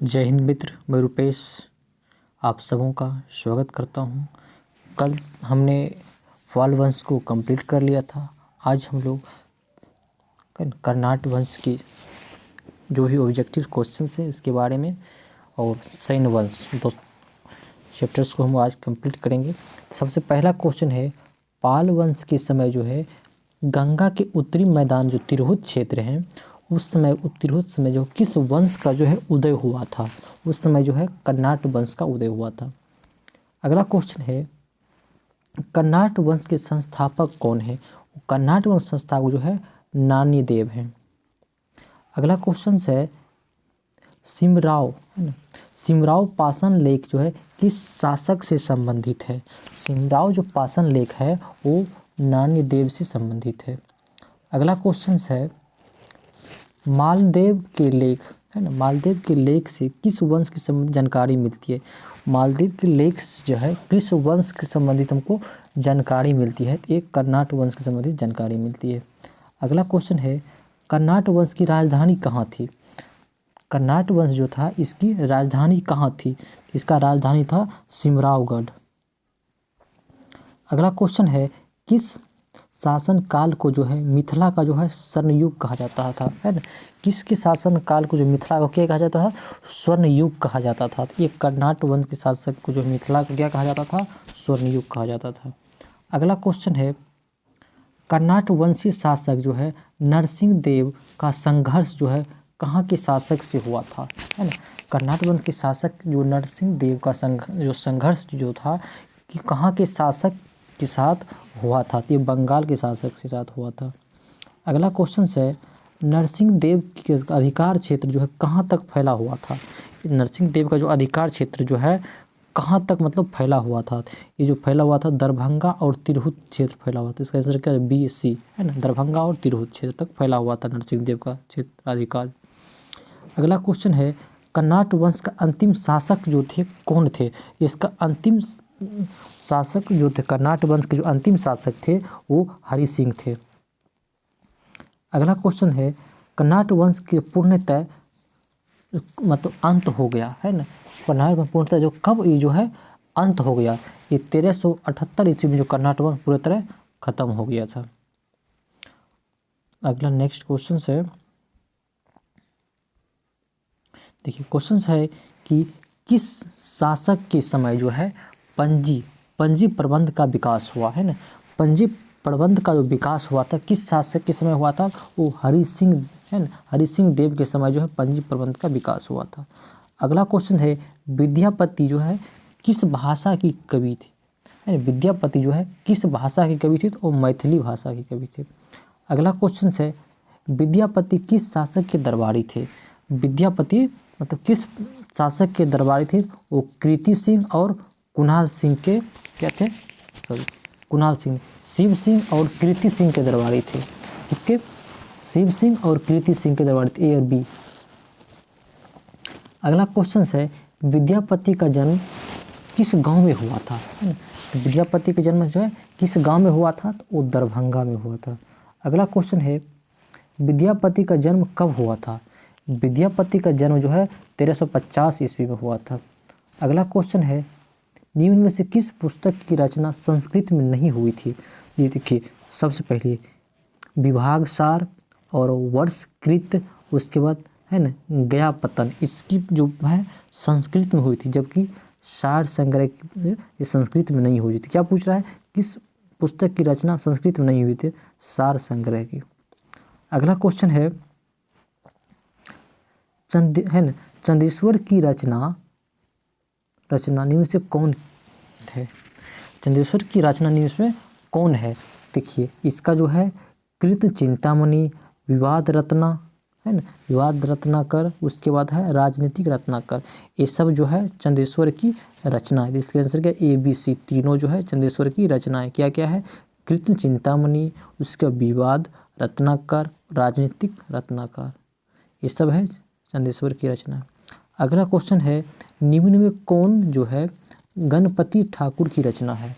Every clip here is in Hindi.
जय हिंद मित्र, मैं रुपेश आप सबों का स्वागत करता हूं। कल हमने पाल वंश को कंप्लीट कर लिया था। आज हम लोग कर्नाट वंश की जो भी ऑब्जेक्टिव क्वेश्चंस है इसके बारे में और सैन्य वंश दो चैप्टर्स को हम आज कंप्लीट करेंगे। सबसे पहला क्वेश्चन है, पाल वंश के समय जो है गंगा के उत्तरी मैदान जो तिरहुत क्षेत्र हैं उस समय जो किस वंश का जो है उदय हुआ था? उस समय जो है कर्नाट वंश का उदय हुआ था। अगला क्वेश्चन है, कर्नाट वंश के संस्थापक कौन है? कर्नाट वंश संस्थापक जो है नान्यदेव हैं। अगला क्वेश्चन है, सिमराव है ना, सिमराव पाषाण लेख जो है किस शासक से संबंधित है? सिमराव जो पाषाण लेख है वो नान्यदेव से संबंधित है। अगला क्वेश्चन है, मालदेव के लेख है ना, मालदेव के लेख से किस वंश की जानकारी मिलती है? मालदेव के लेख से जो है किस वंश के संबंधित हमको जानकारी मिलती है? तो एक कर्नाट वंश के संबंधित जानकारी मिलती है। अगला क्वेश्चन है, कर्नाट वंश की राजधानी कहाँ थी? कर्नाट वंश जो था इसकी राजधानी कहाँ थी? इसका राजधानी था सिमरावगढ़। अगला क्वेश्चन है, किस शासन काल को जो है मिथिला का जो है स्वर्ण युग कहा जाता था? है ना, किसके शासन काल को जो मिथिला को क्या कहा जाता था? स्वर्ण युग कहा जाता था। ये कर्नाट वंश के शासक को जो मिथिला को क्या कहा जाता था? स्वर्ण युग कहा जाता था। अगला क्वेश्चन है, कर्नाट वंशीय शासक जो है नरसिंह देव का संघर्ष जो है कहाँ के शासक से हुआ था? है ना, कर्नाट वंश के शासक जो नरसिंह देव का संघर्ष जो था कि कहाँ के शासक के साथ हुआ था? ये बंगाल के शासक के साथ हुआ था। अगला क्वेश्चन है, नरसिंह देव के अधिकार क्षेत्र जो है कहाँ तक फैला हुआ था? नरसिंह देव का जो अधिकार क्षेत्र जो है कहाँ तक मतलब फैला हुआ था? ये जो फैला हुआ था दरभंगा और तिरहुत क्षेत्र फैला हुआ था। इसका आंसर क्या है? BC है ना, दरभंगा और तिरहुत क्षेत्र तक फैला हुआ था नरसिंह देव का क्षेत्र अधिकार। अगला क्वेश्चन है, कर्नाट वंश का अंतिम शासक जो थे कौन थे? इसका अंतिम शासक जो थे, कर्नाट वंश के जो अंतिम शासक थे वो हरि सिंह थे। अगला क्वेश्चन है, कर्नाट वंश के पूर्णतः मतलब अंत हो गया है ना, कर्नाट वंश पूर्णतः जो कब ये जो है अंत हो गया? ये 1378 ईस्वी में जो कर्नाट वंश पूरी तरह खत्म हो गया था। अगला नेक्स्ट क्वेश्चन है, देखिए क्वेश्चन है कि किस शासक के समय जो है पंजी प्रबंध का विकास हुआ? है ना, पंजी प्रबंध का जो विकास हुआ था किस शासक के समय हुआ था? वो हरि सिंह है ना, हरि सिंह देव के समय जो है पंजी प्रबंध का विकास हुआ था। अगला क्वेश्चन है, विद्यापति जो है किस भाषा की कवि थे? है ना, विद्यापति जो है किस भाषा की कवि थे? तो वो मैथिली भाषा के कवि थे। अगला क्वेश्चन है, विद्यापति किस शासक के दरबारी थे? विद्यापति मतलब किस शासक के दरबारी थे? वो कृति सिंह और कुणाल सिंह के क्या थे? कुणाल सिंह, शिव सिंह और कृति सिंह के दरबारी थे। किसके? शिव सिंह और कृति सिंह के दरबारी थे, A और B। अगला क्वेश्चन है, विद्यापति का जन्म किस गांव में हुआ था? विद्यापति का जन्म जो है किस गांव में हुआ था? तो वो दरभंगा में हुआ था। अगला क्वेश्चन है, विद्यापति का जन्म कब हुआ था? विद्यापति का जन्म जो है 1350 ईस्वी में हुआ था। अगला क्वेश्चन है, निम्न में से किस पुस्तक की रचना संस्कृत में नहीं हुई थी? ये देखिए, सबसे पहले विभाग सार और वर्षकृत, उसके बाद है ना गया पतन, इसकी जो है संस्कृत में हुई थी, जबकि सार संग्रह ये संस्कृत में नहीं हुई थी। क्या पूछ रहा है? किस पुस्तक की रचना संस्कृत में नहीं हुई थी? सार संग्रह की। अगला क्वेश्चन है, चंदेश्वर की रचना निम्न से कौन है? चंदेश्वर की रचना निम्न में कौन है? देखिए, इसका जो है कृत चिंतामणि, विवाद रत्ना है ना, विवाद रत्नाकर, उसके बाद है राजनीतिक रत्नाकर। ये सब जो है चंदेश्वर की रचना है। इसके आंसर क्या? ABC, तीनों जो है चंदेश्वर की रचना है। क्या क्या है? कृत चिंतामणि, उसके विवाद रत्नाकर, राजनीतिक रत्नाकर, ये सब है चंदेश्वर की रचना। अगला क्वेश्चन है, निम्न में कौन जो है गणपति ठाकुर की रचना है?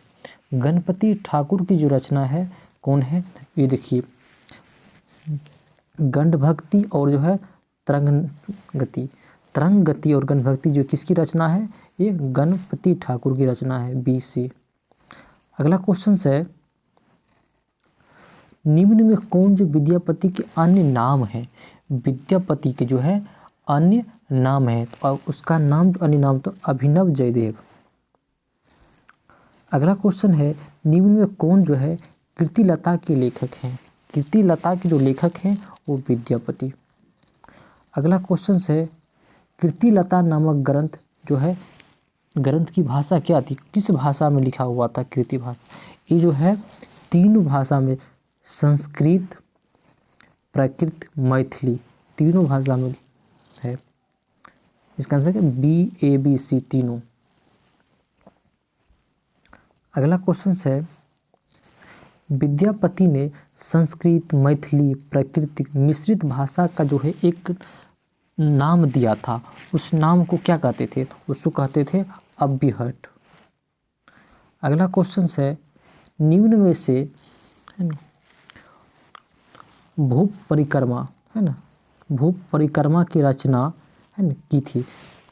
गणपति ठाकुर की जो रचना है कौन है? ये देखिए, गंड भक्ति और जो है तरंग गति। तरंग गति और गणभक्ति जो किसकी रचना है, ये गणपति ठाकुर की रचना है, बी सी। अगला क्वेश्चन है, निम्न में कौन जो विद्यापति के अन्य नाम है, विद्यापति के जो है अन्य नाम है, तो उसका नाम जो अन्य नाम तो अभिनव जयदेव। अगला क्वेश्चन है, निम्न में कौन जो है कीर्तिलता के लेखक हैं, कीर्तिलता के जो लेखक हैं वो विद्यापति। अगला क्वेश्चन है, कीर्तिलता नामक ग्रंथ जो है, ग्रंथ की भाषा क्या थी, किस भाषा में लिखा हुआ था कीर्ति भाषा, ये जो है तीनों भाषा में, संस्कृत, प्राकृत, मैथिली, तीनों भाषा में है। इसका आंसर है BABC तीनों। अगला क्वेश्चन है, विद्यापति ने संस्कृत, मैथिली, प्राकृतिक मिश्रित भाषा का जो है एक नाम दिया था, उस नाम को क्या कहते थे, तो उसको कहते थे अव्यहट। अगला क्वेश्चन है, निम्न में से है ना भूप परिक्रमा है ना, भूप परिक्रमा की रचना है ना की थी,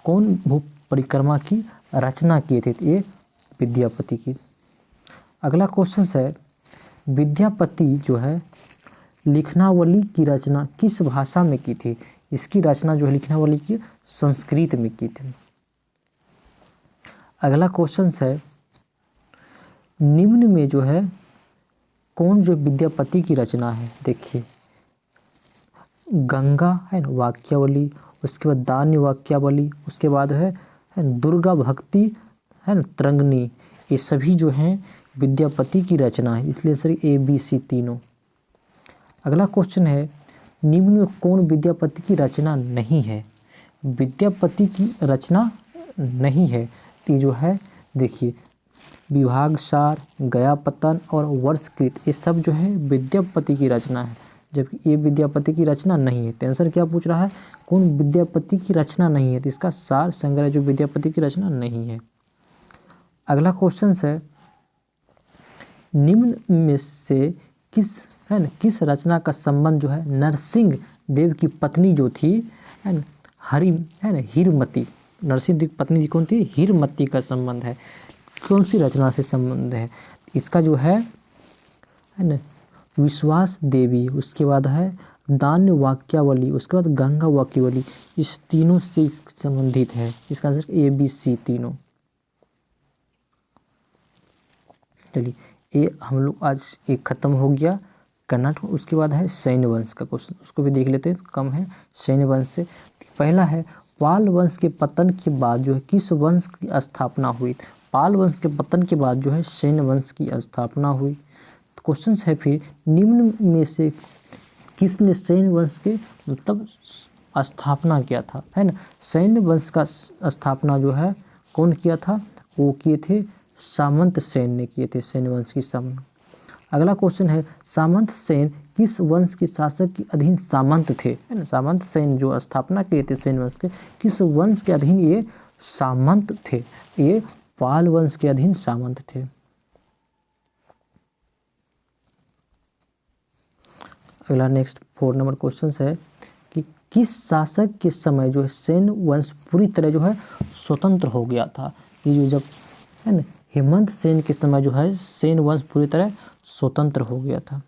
कौन भूप परिक्रमा की रचना किए थे, ये विद्यापति की। अगला क्वेश्चन है, विद्यापति जो है लिखनावली की रचना किस भाषा में की थी, इसकी रचना जो है लिखनावली की संस्कृत में की थी। अगला क्वेश्चन है, निम्न में जो है कौन जो विद्यापति की रचना है, देखिए गंगा है ना वाक्यावली, उसके बाद दान्य वाक्यावली, उसके बाद है दुर्गा भक्ति है ना तरंगिणी, ये सभी जो हैं विद्यापति की रचना है, इसलिए सर ABC तीनों। अगला क्वेश्चन है, निम्न में कौन विद्यापति की रचना नहीं है, विद्यापति की रचना नहीं है, तो ये जो है देखिए विभाग सार, गयापतन और वर्षकृत, ये सब जो है विद्यापति की रचना है, जबकि ये विद्यापति की रचना नहीं है। तो आंसर क्या पूछ रहा है, कौन विद्यापति की रचना नहीं है, तो इसका सार संग्रह जो विद्यापति की रचना नहीं है। अगला क्वेश्चन है, निम्न में से किस रचना का संबंध जो है नरसिंह देव की पत्नी जो थी है ना हीरमती, नरसिंह देव की पत्नी जी कौन थी, हीरमती का संबंध है, कौन सी रचना से संबंध है, इसका जो है ना विश्वास देवी, उसके बाद है दान्य वाक्यावली, उसके बाद गंगा वाक्यावली, इस तीनों से संबंधित है, इसका आंसर ABC तीनों। चलिए ये हम लोग आज एक खत्म हो गया कर्नाटक। उसके बाद है सैन्य वंश का क्वेश्चन, उसको भी देख लेते हैं, कम है सैन्य वंश से। पहला है, पाल वंश के पतन के बाद जो है किस वंश की स्थापना हुई, पाल वंश के पतन के बाद जो है सैन्य वंश की स्थापना हुई। तो क्वेश्चन है फिर, निम्न में से किसने सैन्य वंश के मतलब स्थापना किया था, है ना, सैन्य वंश का स्थापना जो है कौन किया था, वो किए थे सामंत सेन ने किए थे सैन्य वंश की स्थापना। अगला क्वेश्चन है, सामंत सेन किस वंश के शासक के अधीन सामंत थे, है ना, सामंत सेन जो स्थापना किए थे सैन्य वंश के, किस वंश के अधीन ये सामंत थे, ये पाल वंश के अधीन सामंत थे। अगला नेक्स्ट 4 नंबर क्वेश्चन है कि किस शासक के समय जो है सैन्य वंश पूरी तरह जो है स्वतंत्र हो गया था, ये जो जब है ना हेमंत सेन के समय जो है सैन्य वंश पूरी तरह स्वतंत्र हो गया था।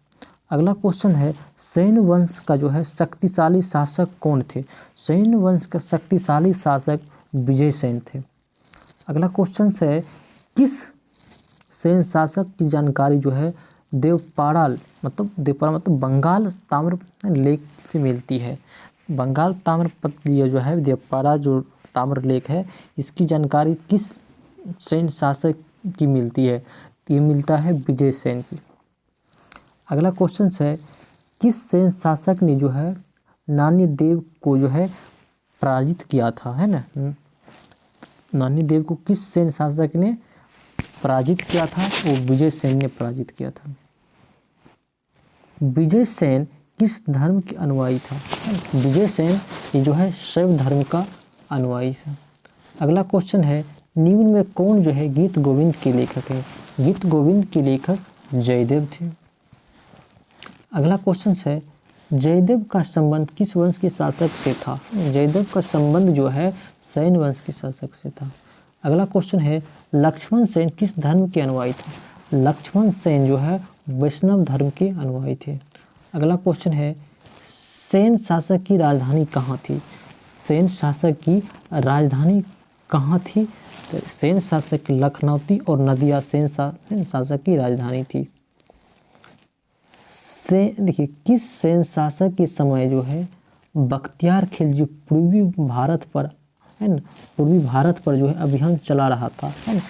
अगला क्वेश्चन है, सैन्य वंश का जो है शक्तिशाली शासक कौन थे, सैन्य वंश का शक्तिशाली शासक विजय सेन थे। अगला क्वेश्चन है, किस सैन्य शासक की जानकारी जो है देवपाराल मतलब बंगाल ताम्र लेख से मिलती है, बंगाल ताम्रपत्र जो है देवपारा जो ताम्र लेख है, इसकी जानकारी किस सैन्य शासक की मिलती है, ये मिलता है विजय सेन की। अगला क्वेश्चन है, किस सैन्य शासक ने जो है नान्य देव को जो है पराजित किया था, है ना, नान्य देव को किस सैन्य शासक ने पराजित किया था, वो विजय सेन ने पराजित किया था। विजय सेन किस धर्म के अनुयायी था, विजय सेन ये जो है शैव धर्म का अनुयायी था। अगला क्वेश्चन है, निम्न में कौन जो है गीत गोविंद के लेखक है, गीत गोविंद के लेखक जयदेव थे। अगला क्वेश्चन है, जयदेव का संबंध किस वंश के शासक से था? जयदेव का संबंध जो है सेन वंश के शासक से था। अगला क्वेश्चन है लक्ष्मण सेन किस धर्म के अनुयायी था? लक्ष्मण सेन जो है वैष्णव धर्म के अनुयायी थे। अगला क्वेश्चन है सेन शासक की राजधानी कहाँ थी? सेन शासक की राजधानी कहाँ थी? तो सेन शासक लखनऊ और नदिया सेन शासक की राजधानी थी। देखिए किस सेन शासक के समय जो है बख्तियार खिलजी पूर्वी भारत पर है ना, पूर्वी भारत पर जो है अभियान चला रहा था, है ना।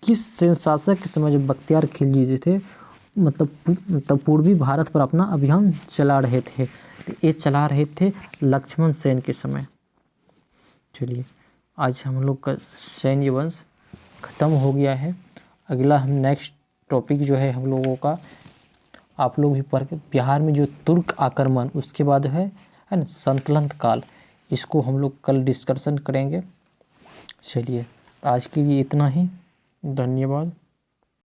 किस सेन शासक के समय जो बख्तियार खिलजी जो थे मतलब पूर्वी भारत पर अपना अभियान चला रहे थे, तो ये चला रहे थे लक्ष्मण सेन के समय। चलिए आज हम लोग का सैन्य वंश ख़त्म हो गया है। अगला हम नेक्स्ट टॉपिक जो है हम लोगों का आप लोग भी पढ़ के बिहार में जो तुर्क आक्रमण उसके बाद है ना संतलंत काल, इसको हम लोग कल डिस्कशन करेंगे। चलिए आज के लिए इतना ही, धन्यवाद।